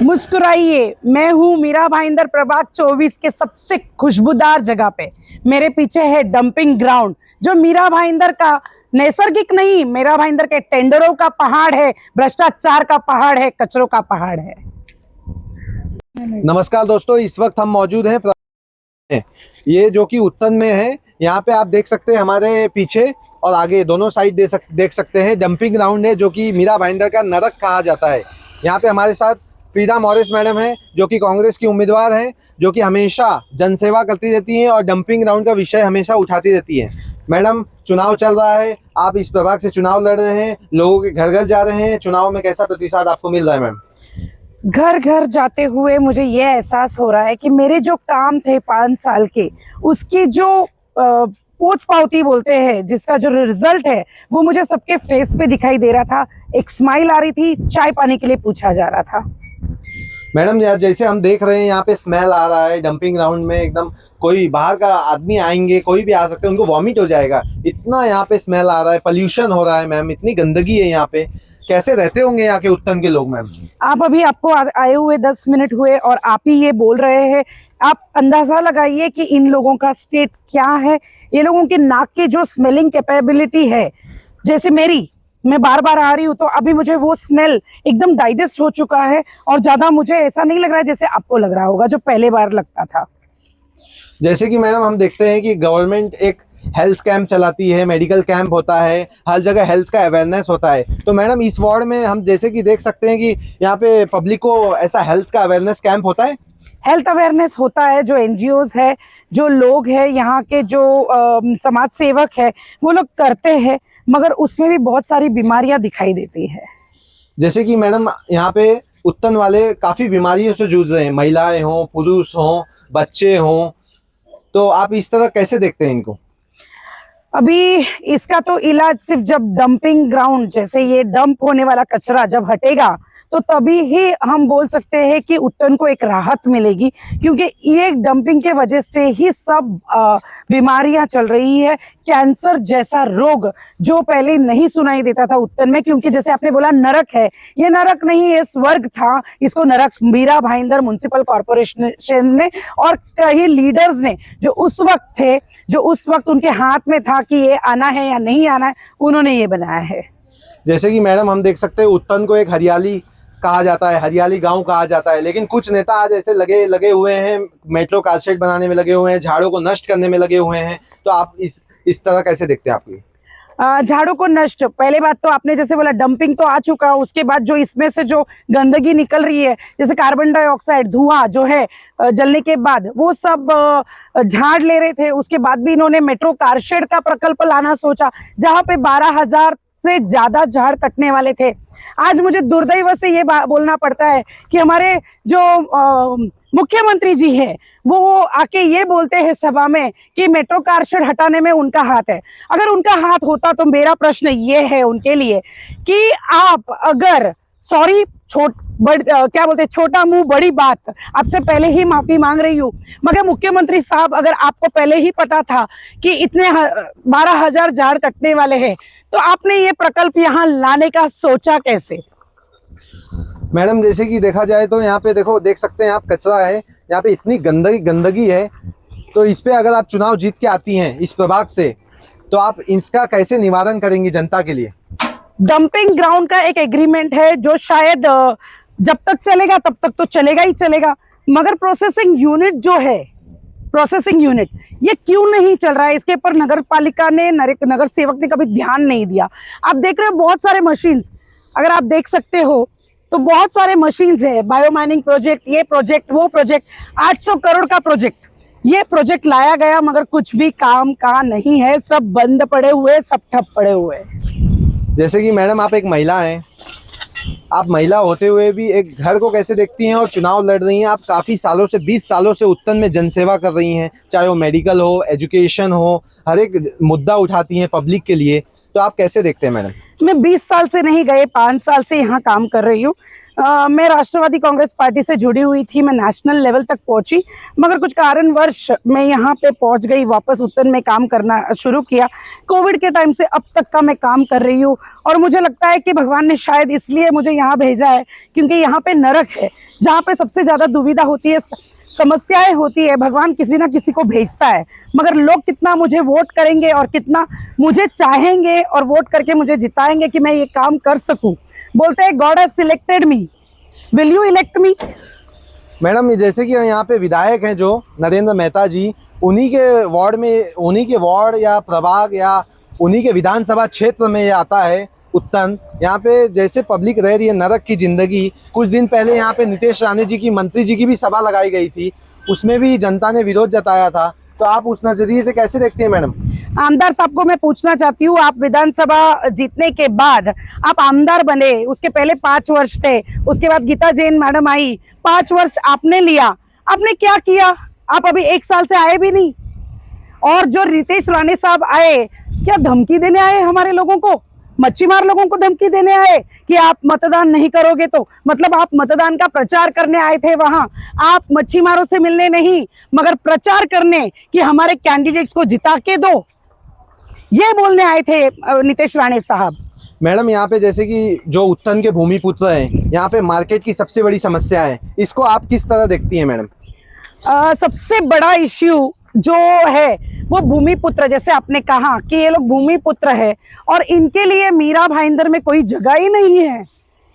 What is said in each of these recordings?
मुस्कुराइए, मैं हूँ मीरा भाईंदर प्रभाग 24 के सबसे खुशबूदार जगह पे। मेरे पीछे है डंपिंग ग्राउंड, जो मीरा भाईंदर का नैसर्गिक नहीं, मीरा भाईंदर के टेंडरों का पहाड़ है, भ्रष्टाचार का पहाड़ है, कचरों का पहाड़ है। नमस्कार दोस्तों, इस वक्त हम मौजूद हैं ये जो कि उत्तन में है। यहाँ पे आप देख सकते हैं हमारे पीछे और आगे दोनों साइड देख सकते हैं डंपिंग ग्राउंड है, जो कि मीरा भाईंदर का नरक कहा जाता है। यहाँ पे हमारे साथ फ्रीदा मॉरिस मैडम है, जो कि कांग्रेस की उम्मीदवार हैं, जो कि हमेशा जनसेवा करती रहती हैं और डंपिंग ग्राउंड का विषय हमेशा उठाती रहती हैं। मैडम, चुनाव चल रहा है, आप इस प्रभाग से चुनाव लड़ रहे हैं, लोगों के घर घर जा रहे हैं, चुनाव में कैसा प्रतिसाद आपको मिल रहा है मैम? घर घर जाते हुए मुझे ये एहसास हो रहा है कि मेरे जो काम थे 5 साल के, उसकी जो पोच पावती बोलते हैं, जिसका जो रिजल्ट है वो मुझे सबके फेस पे दिखाई दे रहा था। एक स्माइल आ रही थी, चाय पानी के लिए पूछा जा रहा था। मैडम यार, जैसे हम देख रहे हैं यहाँ पे स्मेल आ रहा है डंपिंग ग्राउंड में, एकदम कोई बाहर का आदमी आएंगे, कोई भी आ सकते हैं, उनको वॉमिट हो जाएगा, इतना यहाँ पे स्मेल आ रहा है, पोल्यूशन हो रहा है मैम, इतनी गंदगी है यहाँ पे। कैसे रहते होंगे यहाँ के उत्तन के लोग मैम? आपको आए हुए 10 मिनट हुए और आप ही ये बोल रहे हैं। आप अंदाजा लगाइए कि इन लोगों का स्टेट क्या है। ये लोगों के नाक की जो स्मेलिंग कैपेबिलिटी है, जैसे मैं बार बार आ रही हूँ तो अभी मुझे वो स्मेल एकदम डाइजेस्ट हो चुका है और ज्यादा मुझे ऐसा नहीं लग रहा है जैसे आपको लग रहा होगा, जो पहले बार लगता था। जैसे कि मैडम हम देखते हैं कि गवर्नमेंट एक हेल्थ कैंप चलाती है, मेडिकल कैंप होता है, हर जगह हेल्थ का अवेयरनेस होता है। तो मैडम, इस वार्ड में हम जैसे कि देख सकते हैं कि यहाँ पे पब्लिक को ऐसा हेल्थ का अवेयरनेस कैंप होता है। हेल्थ अवेयरनेस होता है, जो एनजीओज है, जो लोग हैं यहाँ के, जो समाज सेवक है, वो लोग करते हैं, मगर उसमें भी बहुत सारी बीमारियां दिखाई देती है। जैसे कि मैडम यहाँ पे उत्तन वाले काफ़ी बीमारियों से जूझ रहे हैं, महिलाएं हों, पुरुष हों, बच्चे हों, तो आप इस तरह कैसे देखते हैं इनको? अभी इसका तो इलाज सिर्फ जब डंपिंग ग्राउंड, जैसे ये डंप होने वाला कचरा जब हटेगा, तो तभी ही हम बोल सकते हैं कि उत्तन को एक राहत मिलेगी, क्योंकि ये डंपिंग के वजह से ही सब बीमारियां चल रही है। कैंसर जैसा रोग जो पहले नहीं सुनाई देता था उत्तन में, क्योंकि जैसे आपने बोला नरक है, ये नरक नहीं, ये स्वर्ग था। इसको नरक मीरा भाईंदर म्युनिसिपल कॉर्पोरेशन ने और कई लीडर्स ने, जो उस वक्त थे, जो उस वक्त उनके हाथ में था कि ये आना है या नहीं आना है, उन्होंने ये बनाया है। जैसे कि मैडम हम देख सकते हैं उत्तन को एक हरियाली कहा जाता है, हरियाली गांव कहा जाता है, लेकिन कुछ नेता आज ऐसे लगे हुए हैं, मेट्रो कार शेड बनाने में लगे हुए हैं, झाड़ों को नष्ट करने में लगे हुए हैं। तो आप इस तरह कैसे देखते हैं आप? झाड़ों को नष्ट, पहले बात तो आपने जैसे बोला डंपिंग तो आ चुका, उसके बाद जो इसमें से जो गंदगी निकल रही है, जैसे कार्बन डाइऑक्साइड धुआं जो है जलने के बाद, वो सब झाड़ ले रहे थे। उसके बाद भी इन्होंने मेट्रो कारशेड का प्रकल्प लाना सोचा, जहां पे 12,000 से ज्यादा झाड़ कटने वाले थे। आज मुझे दुर्दैव से ये बोलना पड़ता है कि हमारे जो मुख्यमंत्री जी है, वो आके ये बोलते हैं सभा में कि मेट्रो कार शेड हटाने में उनका हाथ है। अगर उनका हाथ होता तो मेरा प्रश्न ये है उनके लिए कि आप अगर क्या बोलते, छोटा मुंह बड़ी बात, आपसे पहले ही माफी मांग रही हूँ, मगर मुख्यमंत्री साहब, अगर आपको पहले ही पता था कि इतने 12,000 झाड़ कटने वाले हैं, तो आपने ये प्रकल्प यहाँ लाने का सोचा कैसे? मैडम, जैसे कि देखा जाए तो यहाँ पे देख सकते हैं आप, कचरा है यहाँ पे, इतनी गंदगी है। तो इस पे अगर आप चुनाव जीत के आती हैं इस प्रभाग से, तो आप इसका कैसे निवारण करेंगी जनता के लिए? डंपिंग ग्राउंड का एक एग्रीमेंट है, जो शायद जब तक चलेगा तब तक तो चलेगा ही चलेगा, मगर प्रोसेसिंग यूनिट जो है, प्रोसेसिंग यूनिट ये क्यों नहीं चल रहा है? इसके ऊपर नगर पालिका ने, नगर सेवक ने कभी ध्यान नहीं दिया। आप देख रहे हो बहुत सारे मशीन्स, अगर आप देख सकते हो तो बहुत सारे मशीन्स है, बायो माइनिंग प्रोजेक्ट, ये प्रोजेक्ट, वो प्रोजेक्ट, 800 करोड़ का प्रोजेक्ट, ये प्रोजेक्ट लाया गया, मगर कुछ भी काम का नहीं है, सब बंद पड़े हुए, सब ठप पड़े हुए। जैसे कि मैडम आप एक महिला हैं, आप महिला होते हुए भी एक घर को कैसे देखती हैं और चुनाव लड़ रही हैं? आप काफ़ी सालों से, 20 सालों से उत्तन में जनसेवा कर रही हैं, चाहे वो मेडिकल हो, एजुकेशन हो, हर एक मुद्दा उठाती हैं पब्लिक के लिए। तो आप कैसे देखते हैं मैडम? मैं 20 साल से नहीं गए, 5 साल से यहाँ काम कर रही हूँ। मैं राष्ट्रवादी कांग्रेस पार्टी से जुड़ी हुई थी, मैं नेशनल लेवल तक पहुंची, मगर कुछ कारणवश मैं यहाँ पे पहुंच गई, वापस उत्तन में काम करना शुरू किया। कोविड के टाइम से अब तक का मैं काम कर रही हूँ और मुझे लगता है कि भगवान ने शायद इसलिए मुझे यहाँ भेजा है क्योंकि यहाँ पे नरक है, जहाँ पे सबसे ज़्यादा दुविधा होती है, समस्याएं होती है, भगवान किसी ना किसी को भेजता है। मगर लोग कितना मुझे वोट करेंगे और कितना मुझे चाहेंगे और वोट करके मुझे जिताएंगे कि मैं ये काम कर सकूं। बोलते हैं God has selected me, will you elect me? Madam, जैसे कि यहाँ पे विधायक हैं जो नरेंद्र मेहता जी, उन्हीं के वार्ड या प्रभाग या उन्हीं के विधानसभा क्षेत्र में ये आता है उत्तन। यहाँ पे जैसे पब्लिक रह रही है नरक की जिंदगी। कुछ दिन पहले यहाँ पे नितेश राणे जी की, मंत्री जी की भी सभा लगाई गई थी, उसमें भी जनता ने विरोध जताया था। तो आप उस नजरिए से कैसे देखते हैं मैडम? आमदार साहब को मैं पूछना चाहती हूँ, आप विधानसभा जीतने के बाद आप आमदार बने, उसके पहले 5 वर्ष थे, उसके बाद गीता जैन मैडम आई, 5 वर्ष आपने लिया, आपने क्या किया? आप अभी 1 साल से आए भी नहीं। और जो रितेश राणे साहब आए, क्या धमकी देने आए हमारे लोगों को, मच्छीमार लोगों को धमकी देने आए कि आप मतदान नहीं करोगे? तो मतलब आप मतदान का प्रचार करने आए थे वहां, आप मच्छीमारों से मिलने नहीं मगर प्रचार करने कि हमारे कैंडिडेट्स को जिता के दो, ये बोलने आए थे नितेश राणे साहब। मैडम, यहाँ पे जैसे कि जो उत्तन के भूमिपुत्र हैं, यहाँ पे मार्केट की सबसे बड़ी समस्या है, इसको आप किस तरह देखती हैं मैडम? सबसे बड़ा इश्यू जो है वो भूमिपुत्र, जैसे आपने कहा कि ये लोग भूमिपुत्र है और इनके लिए मीरा भाईंदर में कोई जगह ही नहीं है।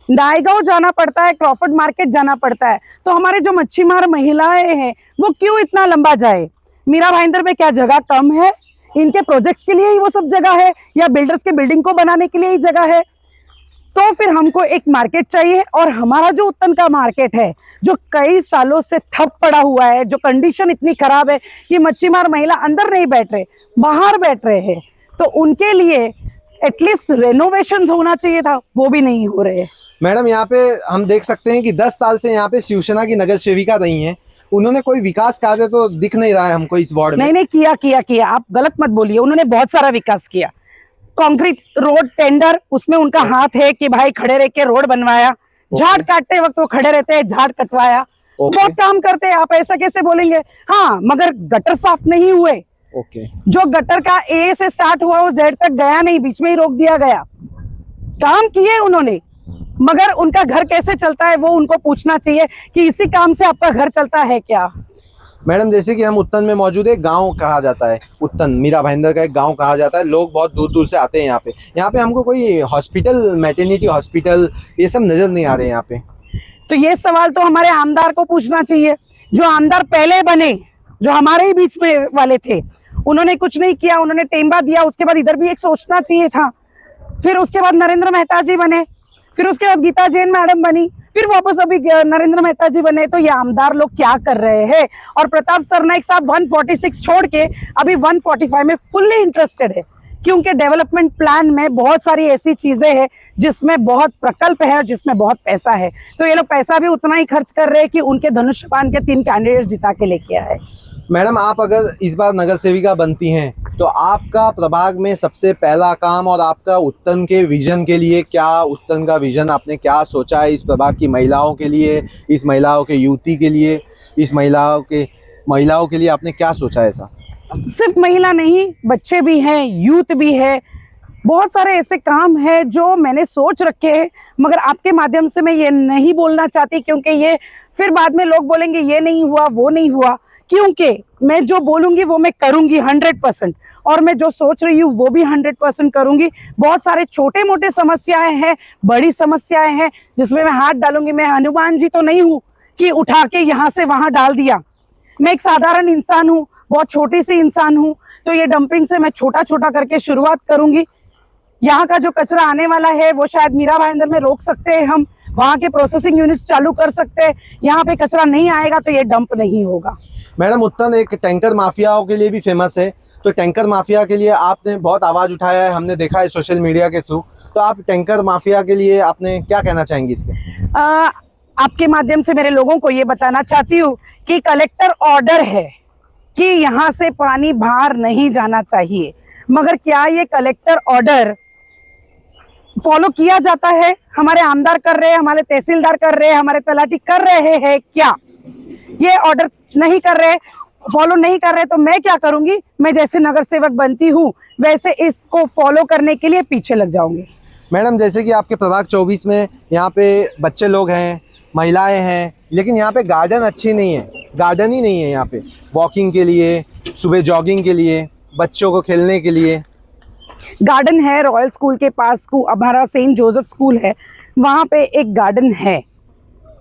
नायगांव जाना पड़ता है, क्रॉफर्ड मार्केट जाना पड़ता है। तो हमारे जो मच्छीमार महिलाएं हैं वो क्यों इतना लंबा जाए? मीरा भाईंदर में क्या जगह कम है? इनके प्रोजेक्ट्स के लिए ही वो सब जगह है या बिल्डर्स के बिल्डिंग को बनाने के लिए ही जगह है? तो फिर हमको एक मार्केट चाहिए। और हमारा जो उत्तन का मार्केट है जो कई सालों से ठप पड़ा हुआ है, जो कंडीशन इतनी खराब है कि मच्छीमार महिला अंदर नहीं बैठ रहे, बाहर बैठ रहे हैं, तो उनके लिए एटलीस्ट रेनोवेशन होना चाहिए था, वो भी नहीं हो रहे। मैडम, यहाँ पे हम देख सकते हैं कि 10 साल से यहाँ पे शिवसेना की नगर सेविका रही हैं, उन्होंने कोई विकास कार्य तो दिख नहीं रहा है हमको इस वार्ड में। नहीं, किया, आप गलत मत बोलिए, उन्होंने बहुत सारा विकास किया। कंक्रीट रोड टेंडर, उसमें उनका हाथ है कि भाई खड़े रह के रोड बनवाया, झाड़ काटते वक्त वो खड़े रहते हैं, झाड़ कटवाया, बहुत काम करते हैं, आप ऐसा कैसे बोलेंगे? हाँ, मगर गटर साफ नहीं हुए। जो गटर का ए से स्टार्ट हुआ वो जेड तक गया नहीं, बीच में ही रोक दिया गया। काम किए उन्होंने, मगर उनका घर कैसे चलता है वो उनको पूछना चाहिए कि इसी काम से आपका घर चलता है क्या? मैडम, जैसे कि हम उत्तन में मौजूद है, गांव कहा जाता है उत्तन, मीरा भाईंदर का एक गांव कहा जाता है, लोग बहुत दूर दूर से आते हैं यहाँ पे हमको कोई हॉस्पिटल, मैटरनिटी हॉस्पिटल, ये सब नजर नहीं आ रहे हैं यहाँ पे। तो ये सवाल तो हमारे आमदार को पूछना चाहिए। जो आमदार पहले बने, जो हमारे ही बीच में वाले थे, उन्होंने कुछ नहीं किया, उन्होंने टेम्बा दिया, उसके बाद इधर भी एक सोचना चाहिए था। फिर उसके बाद नरेंद्र मेहता जी बने, फिर उसके बाद गीता जैन मैडम बनी, फिर वापस अभी नरेंद्र मेहता जी बने। तो ये आमदार लोग क्या कर रहे हैं? और प्रताप सरनाइक साहब 146 छोड़ के अभी 145 में फुल्ली इंटरेस्टेड है, क्योंकि डेवलपमेंट प्लान में बहुत सारी ऐसी चीजें हैं जिसमें बहुत प्रकल्प है और जिसमें बहुत पैसा है। तो ये लोग पैसा भी उतना ही खर्च कर रहे हैं कि उनके धनुष्यबाण के 3 कैंडिडेट जिता के लेके आए। मैडम, आप अगर इस बार नगर सेविका बनती हैं तो आपका प्रभाग में सबसे पहला काम और आपका उत्तन के विजन के लिए क्या, उत्तन का विजन आपने क्या सोचा है इस प्रभाग की महिलाओं के लिए, इस महिलाओं के युवती के लिए, इस महिलाओं के लिए आपने क्या सोचा है? ऐसा सिर्फ महिला नहीं, बच्चे भी हैं, यूथ भी है, बहुत सारे ऐसे काम है जो मैंने सोच रखे हैं, मगर आपके माध्यम से मैं ये नहीं बोलना चाहती, क्योंकि ये फिर बाद में लोग बोलेंगे ये नहीं हुआ, वो नहीं हुआ। क्योंकि मैं जो बोलूंगी वो मैं करूंगी 100%, और मैं जो सोच रही हूँ वो भी 100% करूंगी। बहुत सारे छोटे मोटे समस्याएं हैं, बड़ी समस्याएं हैं जिसमें मैं हाथ डालूंगी। मैं हनुमान जी तो नहीं हूँ कि उठा के यहाँ से वहां डाल दिया। मैं एक साधारण इंसान हूँ, बहुत छोटी सी इंसान हूँ। तो ये डंपिंग से मैं छोटा छोटा करके शुरुआत करूंगी। यहाँ का जो कचरा आने वाला है वो शायद मीरा भाईंदर में रोक सकते हैं, हम वहाँ के प्रोसेसिंग यूनिट्स चालू कर सकते हैं। यहाँ पे कचरा नहीं आएगा तो ये डंप नहीं होगा। मैडम, उत्तन एक टैंकर माफियाओं के लिए भी फेमस है, तो टैंकर माफिया के लिए आपने बहुत आवाज़ उठाया है, हमने देखा है सोशल मीडिया के थ्रू। तो आप टैंकर माफिया के लिए आपने क्या कहना चाहेंगी इस पर? आपके माध्यम से मेरे लोगों को ये बताना चाहती हूँ कि कलेक्टर ऑर्डर है कि यहाँ से पानी बाहर नहीं जाना चाहिए, मगर क्या ये कलेक्टर ऑर्डर फॉलो किया जाता है? हमारे आमदार कर रहे हैं, हमारे तहसीलदार कर रहे हैं, हमारे तलाटी कर रहे हैं क्या? ये ऑर्डर नहीं कर रहे, फॉलो नहीं कर रहे, तो मैं क्या करूंगी? मैं जैसे नगर सेवक बनती हूँ वैसे इसको फॉलो करने के लिए पीछे लग जाऊंगी। मैडम जैसे कि आपके प्रभाग 24 में यहाँ पे बच्चे लोग हैं, महिलाएं हैं, लेकिन यहाँ पे गार्डन अच्छी नहीं है, गार्डन ही नहीं है यहाँ पे वॉकिंग के लिए, सुबह जॉगिंग के लिए, बच्चों को खेलने के लिए। गार्डन है रॉयल स्कूल के पास, हमारा सेंट जोसेफ स्कूल है, वहाँ पे एक गार्डन है,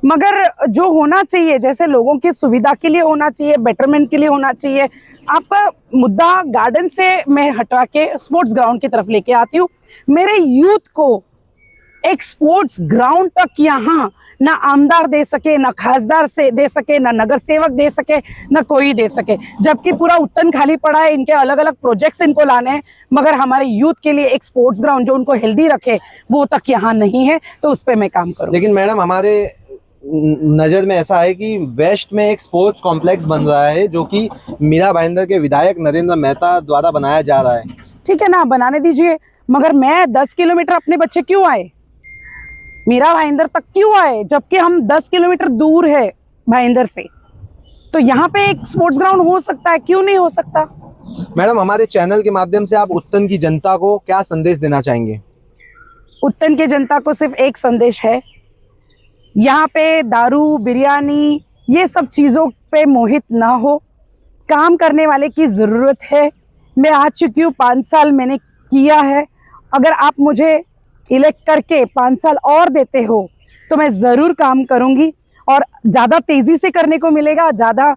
मगर जो होना चाहिए जैसे लोगों की सुविधा के लिए होना चाहिए, बेटरमेंट के लिए होना चाहिए। आपका मुद्दा गार्डन से मैं हटा के स्पोर्ट्स ग्राउंड की तरफ लेके आती हूँ। मेरे यूथ को एक स्पोर्ट्स ग्राउंड तक यहाँ ना आमदार दे सके, ना खासदार से दे सके, ना नगर सेवक दे सके, ना कोई दे सके, जबकि पूरा उत्तन खाली पड़ा है। इनके अलग अलग प्रोजेक्ट्स इनको लाने हैं, मगर हमारे यूथ के लिए एक स्पोर्ट्स ग्राउंड जो उनको हेल्दी रखे वो तक यहाँ नहीं है, तो उस पर मैं काम करूँ। लेकिन मैडम हमारे नज़र में ऐसा है कि वेस्ट में एक स्पोर्ट्स कॉम्प्लेक्स बन रहा है जो कि मीरा भाईंदर के विधायक नरेंद्र मेहता द्वारा बनाया जा रहा है। ठीक है ना, बनाने दीजिए, मगर मैं 10 किलोमीटर अपने बच्चे क्यों आए, मीरा भाईंदर तक क्यों आए, जबकि हम 10 किलोमीटर दूर है भाईंदर से? तो यहाँ पे एक स्पोर्ट्स ग्राउंड हो सकता है, क्यों नहीं हो सकता? मैडम हमारे चैनल के माध्यम से आप उत्तन की जनता को क्या संदेश देना चाहेंगे? उत्तन की जनता को सिर्फ एक संदेश है, यहाँ पे दारू, बिरयानी, ये सब चीज़ों पे मोहित ना हो, काम करने वाले की ज़रूरत है। मैं आ चुकी हूँ, 5 साल मैंने किया है। अगर आप मुझे इलेक्ट करके 5 साल और देते हो तो मैं ज़रूर काम करूँगी, और ज़्यादा तेज़ी से करने को मिलेगा, ज़्यादा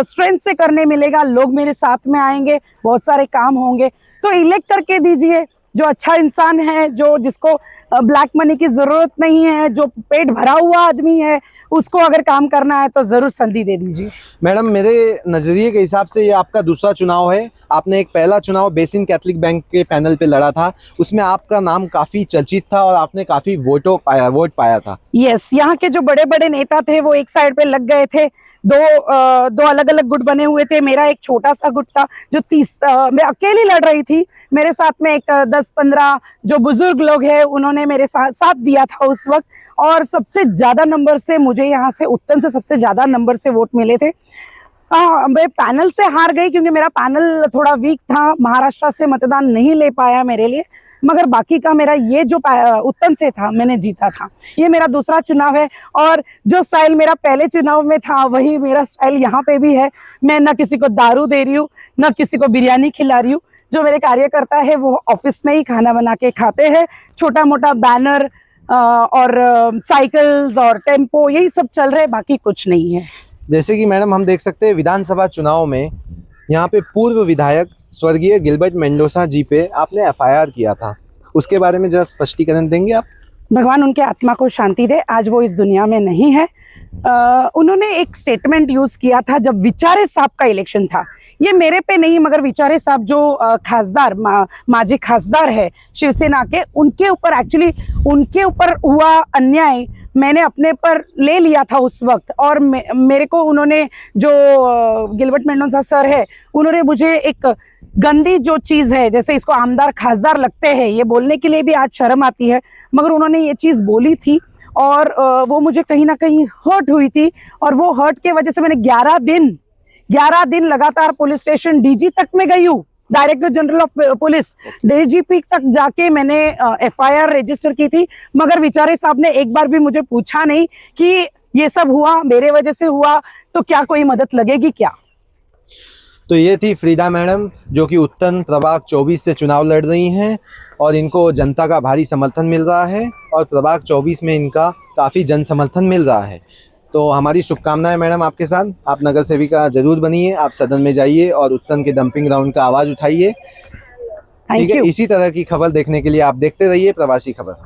स्ट्रेंथ से करने मिलेगा, लोग मेरे साथ में आएंगे, बहुत सारे काम होंगे। तो इलेक्ट करके दीजिए, जो अच्छा इंसान है, जो जिसको ब्लैक मनी की ज़रूरत नहीं है, जो पेट भरा हुआ आदमी है, उसको अगर काम करना है तो ज़रूर संधि दे दीजिए। मैडम मेरे नज़रिए के हिसाब से ये आपका दूसरा चुनाव है। आपने एक पहला चुनाव बेसिन कैथलिक बैंक के पैनल पे लड़ा था, उसमें आपका नाम काफ़ी चर्चित था और आपने काफ़ी वोट पाया था। यस, यहाँ के जो बड़े बड़े नेता थे वो एक साइड पे लग गए थे, दो अलग अलग गुट बने हुए थे। मेरा एक छोटा सा गुट था जो मैं अकेली लड़ रही थी, मेरे साथ में एक 10-15 जो बुजुर्ग लोग हैं उन्होंने मेरे साथ दिया था उस वक्त, और सबसे ज्यादा नंबर से मुझे यहाँ से उत्तन से सबसे ज्यादा नंबर से वोट मिले थे। मैं पैनल से हार गई क्योंकि मेरा पैनल थोड़ा वीक था, महाराष्ट्र से मतदान नहीं ले पाया मेरे लिए, मगर बाकी का मेरा ये जो उत्तन से था मैंने जीता था। ये मेरा दूसरा चुनाव है, और जो स्टाइल मेरा पहले चुनाव में था वही मेरा स्टाइल यहाँ पे भी है। मैं ना किसी को दारू दे रही हूँ, ना किसी को बिरयानी खिला रही हूँ। जो मेरे कार्यकर्ता है वो ऑफिस में ही खाना बना के खाते हैं, छोटा मोटा बैनर और साइकिल्स और टेम्पो यही सब चल रहे, बाकी कुछ नहीं है। जैसे कि मैडम हम देख सकते हैं विधानसभा चुनाव में यहाँ पे पूर्व विधायक स्वर्गीय गिलबर्ट मेंडोसा जी पे आपने एफआईआर किया था, उसके बारे में जरा स्पष्टीकरण देंगे आप? भगवान उनके आत्मा को शांति दे, आज वो इस दुनिया में नहीं है। उन्होंने एक स्टेटमेंट यूज किया था जब विचारे साहब का इलेक्शन था, ये मेरे पे नहीं मगर विचारे साहब जो खासदार माजी खासदार है शिवसेना के, उनके ऊपर एक्चुअली उनके ऊपर हुआ अन्याय मैंने अपने पर ले लिया था उस वक्त, और मेरे को उन्होंने जो गिलबर्ट मेंडोसा सर है उन्होंने मुझे एक गंदी जो चीज़ है, जैसे इसको आमदार खासदार लगते हैं, ये बोलने के लिए भी आज शर्म आती है, मगर उन्होंने ये चीज़ बोली थी और वो मुझे कहीं ना कहीं हर्ट हुई थी, और वो हर्ट के वजह से मैंने 11 दिन लगातार पुलिस स्टेशन डीजी तक में गई हूँ, director general of police DGP तक जाके मैंने एफआईआर रजिस्टर की थी, मगर विचारे साहब ने एक बार भी मुझे पूछा नहीं कि ये सब हुआ मेरे वजह से हुआ तो क्या कोई मदद लगेगी क्या। तो ये थी फ्रीडा मैडम जो कि उत्तन प्रभाग 24 से चुनाव लड़ रही हैं और इनको जनता का भारी समर्थन मिल रहा है और प्रभाग 24 में इनका काफ़ी जन समर्थन मिल रहा है। तो हमारी शुभकामनाएं मैडम आपके साथ, आप नगर सेविका जरूर बनिए, आप सदन में जाइए और उत्तन के डंपिंग ग्राउंड का आवाज़ उठाइए। ठीक है, इसी तरह की खबर देखने के लिए आप देखते रहिए प्रवासी खबर।